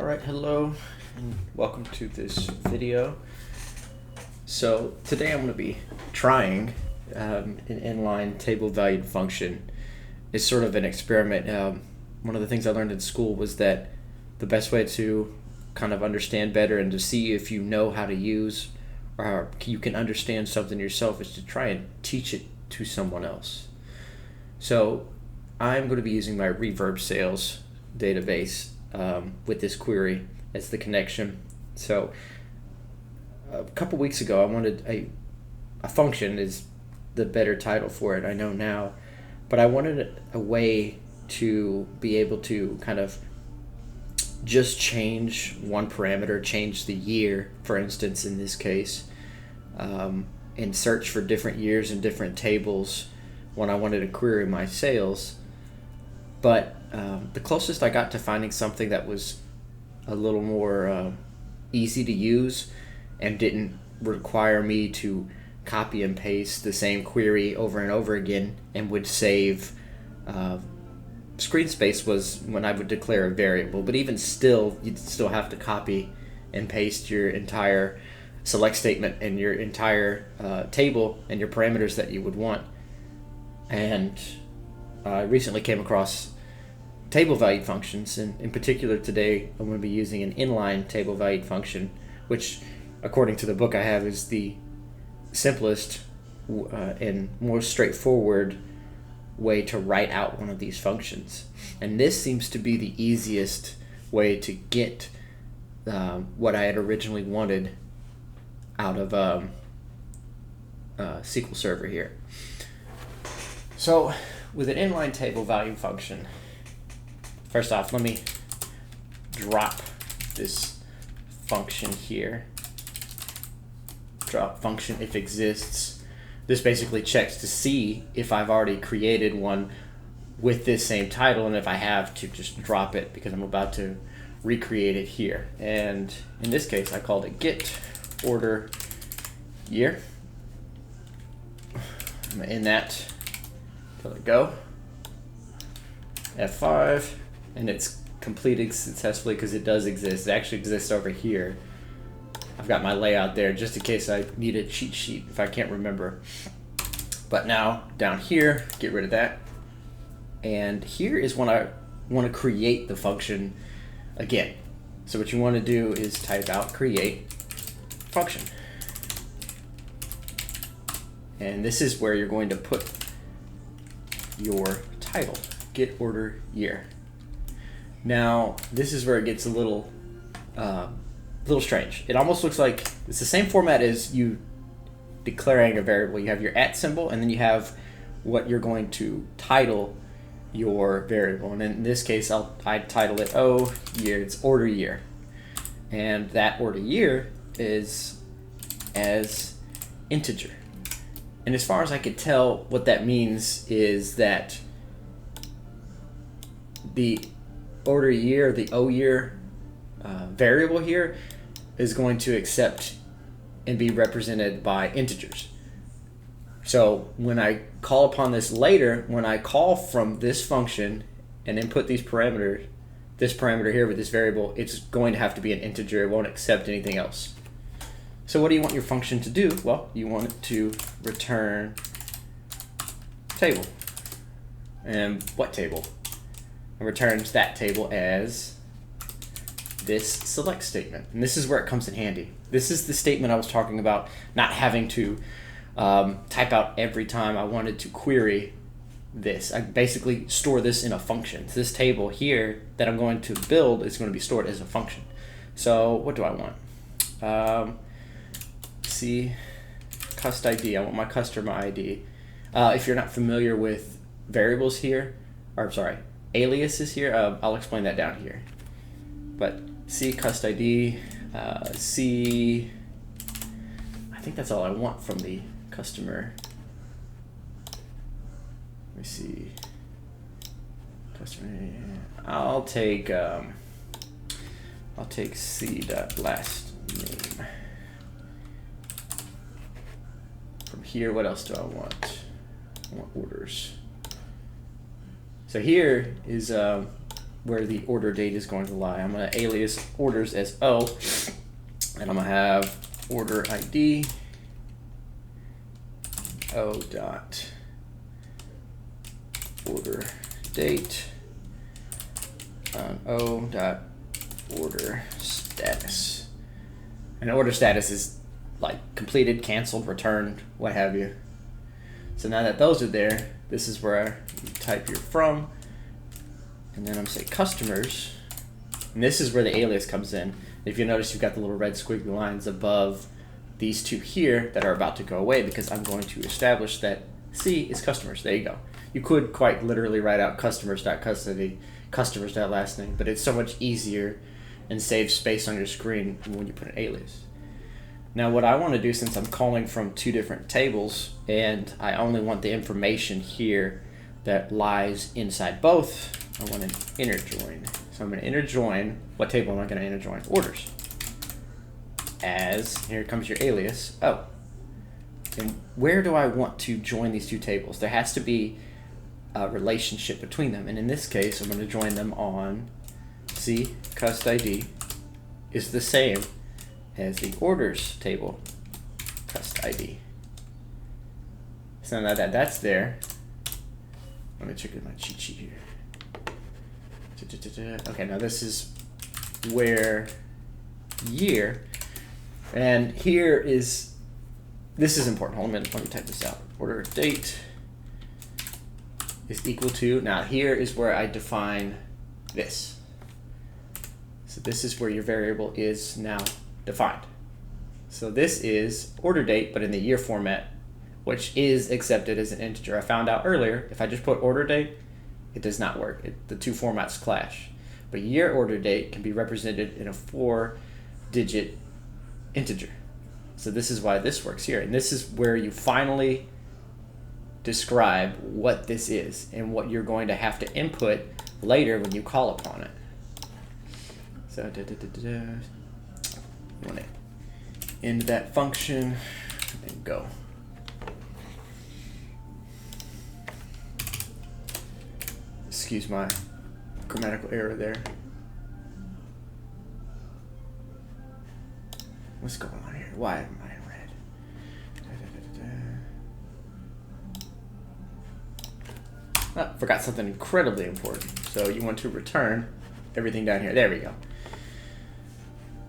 Alright, hello and welcome to this video. So today I'm going to be trying an inline table valued function. It's sort of an experiment. One of the things I learned in school was that the best way to kind of understand better and to see if you know how to use or you can understand something yourself is to try and teach it to someone else. So I'm going to be using my reverb sales database with this query as the connection. So a couple weeks ago I wanted a function is the better title for it, I know now, but I wanted a way to be able to kind of just change one parameter, change the year, for instance, in this case, and search for different years in different tables when I wanted to query my sales. But the closest I got to finding something that was a little more easy to use and didn't require me to copy and paste the same query over and over again and would save screen space was when I would declare a variable. But even still, you'd still have to copy and paste your entire select statement and your entire table and your parameters that you would want. And I recently came across table valued functions, and in particular today I'm going to be using an inline table valued function, which according to the book I have is the simplest and more straightforward way to write out one of these functions. And this seems to be the easiest way to get what I had originally wanted out of SQL Server here. So with an inline table value function, first off, let me drop this function here. Drop function if exists. This basically checks to see if I've already created one with this same title, and if I have, to just drop it because I'm about to recreate it here. And in this case, I called it get order year. I'm in that. Let it go. F5, and it's completed successfully because it does exist. It actually exists over here. I've got my layout there just in case I need a cheat sheet if I can't remember. But now down here, get rid of that. And here is when I want to create the function again. So what you want to do is type out create function. And this is where you're going to put your title, get order year. Now this is where it gets a little strange. It almost looks like it's the same format as you declaring a variable. You have your @ symbol, and then you have what you're going to title your variable. And in this case, I title it year. It's order year, and that order year is as integer. And as far as I could tell, what that means is that the order year, the O year variable here is going to accept and be represented by integers. So when I call upon this later, when I call from this function and input these parameters, this parameter here with this variable, it's going to have to be an integer. It won't accept anything else. So what do you want your function to do? Well, you want it to return table. And what table? It returns that table as this select statement. And this is where it comes in handy. This is the statement I was talking about, not having to type out every time I wanted to query this. I basically store this in a function. This table here that I'm going to build is going to be stored as a function. So what do I want? See, cust ID. I want my customer ID. If you're not familiar with variables here, or sorry, aliases here, I'll explain that down here. But C cust ID, C, I think that's all I want from the customer. Let me see. Customer, I'll take C dot last name. From here, what else do I want? I want orders. So here is where the order date is going to lie. I'm going to alias orders as O, and I'm going to have order ID O dot order date on O dot order status. And order status is like completed, canceled, returned, what have you. So now that those are there, this is where you type your from, and then I'm say customers, and this is where the alias comes in. If you notice, you've got the little red squiggly lines above these two here that are about to go away because I'm going to establish that C is customers. There you go. You could quite literally write out customers.custody, customers.last name, but it's so much easier and saves space on your screen when you put an alias. Now what I want to do, since I'm calling from two different tables and I only want the information here that lies inside both, I want an inner join. So I'm going to inner join. What table am I going to inner join? Orders. As, here comes your alias, O. And where do I want to join these two tables? There has to be a relationship between them. And in this case, I'm going to join them on C, cust ID is the same as the orders table, cust ID. So now that that's there, let me check my cheat sheet here. Okay, now this is where year, and here is, this is important. Hold on, let me type this out. Order date is equal to, now here is where I define this. So this is where your variable is now defined. So this is order date, but in the year format, which is accepted as an integer. I found out earlier, if I just put order date, it does not work. The two formats clash. But year order date can be represented in a 4-digit integer. So this is why this works here. And this is where you finally describe what this is and what you're going to have to input later when you call upon it. So you want to end that function and go. Excuse my grammatical error there. What's going on here? Why am I in red? Oh, forgot something incredibly important. So you want to return everything down here. There we go.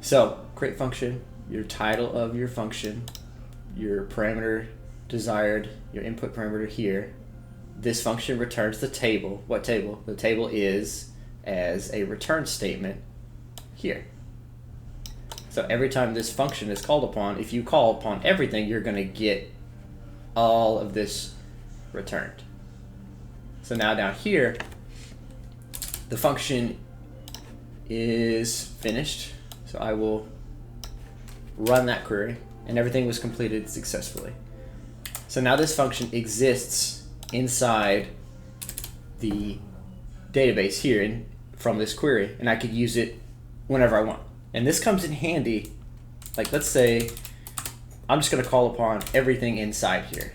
So create function, your title of your function, your parameter desired, your input parameter here. This function returns the table. What table? The table is as a return statement here. So every time this function is called upon, if you call upon everything, you're going to get all of this returned. So now down here, the function is finished. So I will run that query, and everything was completed successfully. So now this function exists inside the database here from this query, and I could use it whenever I want. And this comes in handy, like let's say I'm just going to call upon everything inside here.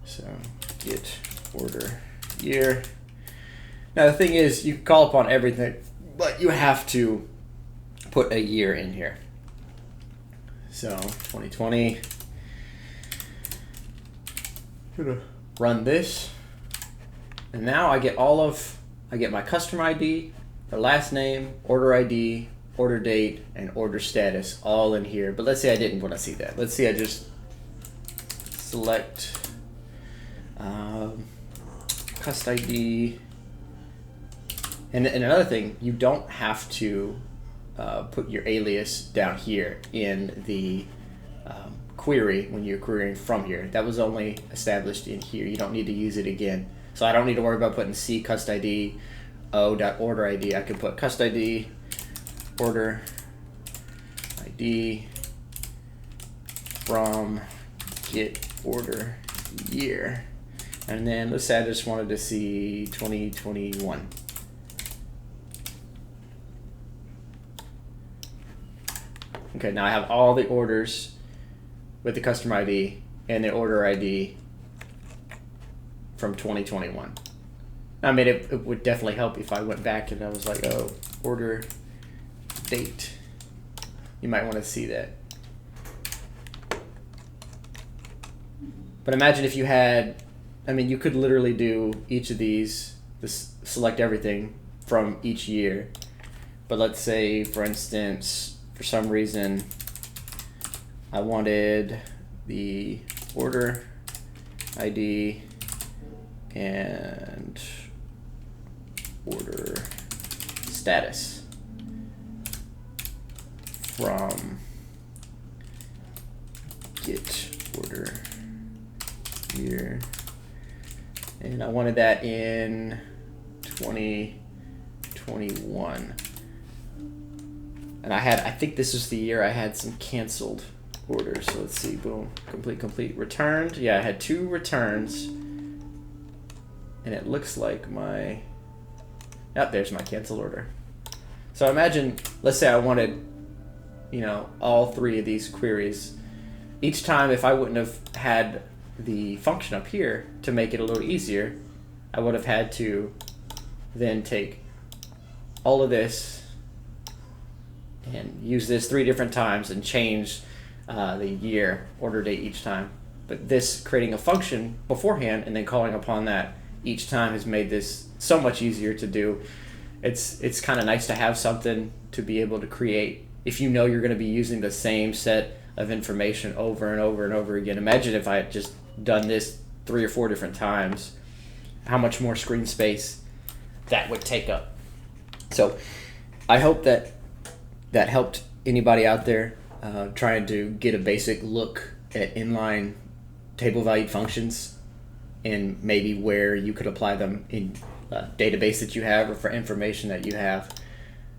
So get order year. Now the thing is, you can call upon everything, but you have to put a year in here. So 2020. Gonna run this, and now I get my customer ID, the last name, order ID, order date, and order status all in here. But let's say I didn't want to see that. Let's see I just select cust ID. And another thing, you don't have to put your alias down here in the query when you're querying from here. That was only established in here. You don't need to use it again. So I don't need to worry about putting C cust ID o.order ID. I can put cust ID order ID from get order year. And then let's say I just wanted to see 2021. Okay, now I have all the orders with the customer ID and the order ID from 2021. I mean, it would definitely help if I went back and I was like, oh, order date. You might want to see that. But imagine if you had, I mean, you could literally do each of these, select everything from each year. But let's say, for instance, for some reason, I wanted the order ID and order status from get order year, and I wanted that in 2021. And I think this is the year I had some canceled orders. So let's see, boom, complete, returned. Yeah, I had 2 returns. And it looks like there's my canceled order. So imagine, let's say I wanted, all 3 of these queries. Each time, if I wouldn't have had the function up here to make it a little easier, I would have had to then take all of this and use this 3 different times and change the year order date each time. But this creating a function beforehand and then calling upon that each time has made this so much easier to do. It's kind of nice to have something to be able to create if you know you're going to be using the same set of information over and over and over again. Imagine if I had just done this 3 or 4 different times, how much more screen space that would take up. So I hope that helped anybody out there trying to get a basic look at inline table valued functions and maybe where you could apply them in a database that you have or for information that you have.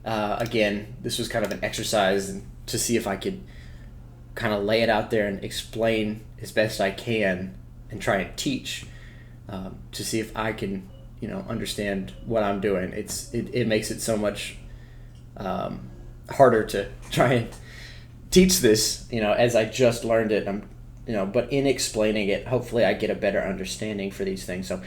Again, this was kind of an exercise to see if I could kind of lay it out there and explain as best I can and try and teach to see if I can understand what I'm doing. It makes it so much harder to try and teach this as I just learned it. But in explaining it, hopefully I get a better understanding for these things. So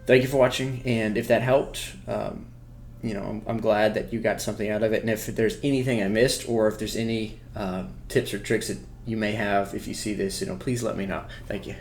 thank you for watching, and if that helped, I'm glad that you got something out of it. And if there's anything I missed, or if there's any tips or tricks that you may have if you see this, please let me know. Thank you.